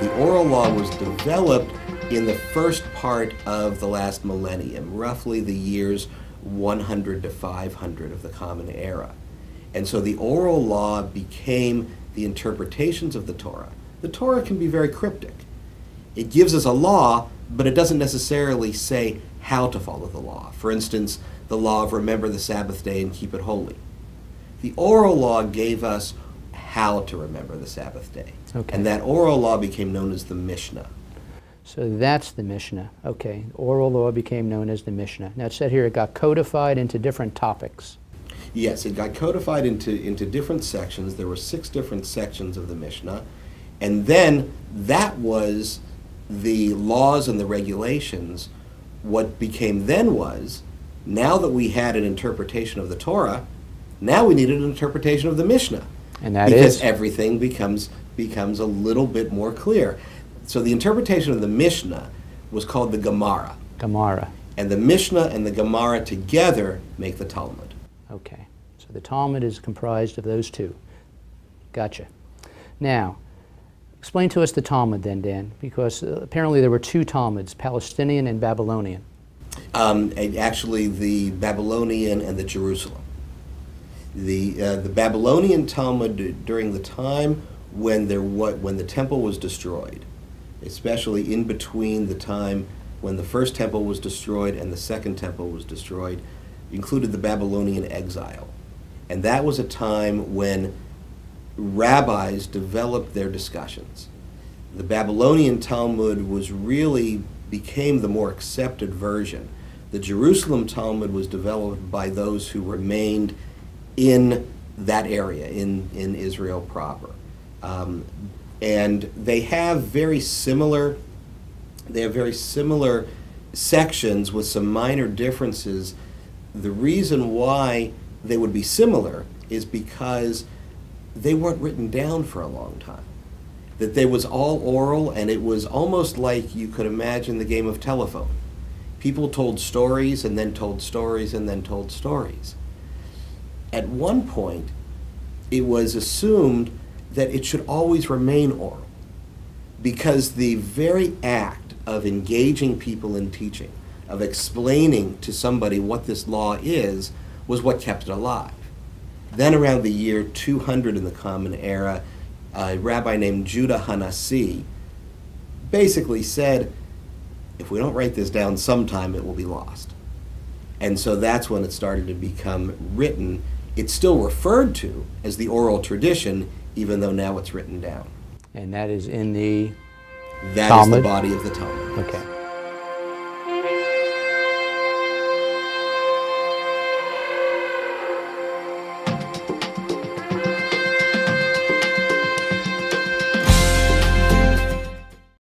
The oral law was developed in the first part of the last millennium, roughly the years 100 to 500 of the Common Era. And so the oral law became the interpretations of the Torah. The Torah can be very cryptic. It gives us a law, but it doesn't necessarily say how to follow the law. For instance, the law of remember the Sabbath day and keep it holy. The oral law gave us how to remember the Sabbath day. Okay. And that oral law became known as the Mishnah. So that's the Mishnah. Okay. Oral law became known as the Mishnah. Now it said here it got codified into different topics. Yes, it got codified into different sections. There were 6 different sections of the Mishnah. And then that was the laws and the regulations. What became then was, now that we had an interpretation of the Torah, now we needed an interpretation of the Mishnah. And that because is? Everything becomes a little bit more clear. So the interpretation of the Mishnah was called the Gemara. Gemara. And the Mishnah and the Gemara together make the Talmud. Okay. So the Talmud is comprised of those two. Gotcha. Now, explain to us the Talmud then, Dan, because apparently there were 2 Talmuds, Palestinian and Babylonian. Actually, the Babylonian and the Jerusalem. The Babylonian Talmud during the time when the temple was destroyed, especially in between the time when the first temple was destroyed and the second temple was destroyed, included the Babylonian exile. And that was a time when rabbis developed their discussions. The Babylonian Talmud became the more accepted version. The Jerusalem Talmud was developed by those who remained in that area, in Israel proper. And they have very similar sections with some minor differences. The reason why they would be similar is because they weren't written down for a long time. That they was all oral, and it was almost like you could imagine the game of telephone. People told stories and then told stories and then told stories. At one point, it was assumed that it should always remain oral, because the very act of engaging people in teaching, of explaining to somebody what this law is, was what kept it alive. Then around the year 200 in the Common Era, a rabbi named Judah Hanassi basically said, if we don't write this down sometime, it will be lost. And so that's when it started to become written. It's still referred to as the oral tradition, even though now it's written down. And that is in the That Talmud? is the body of the Talmud. Okay.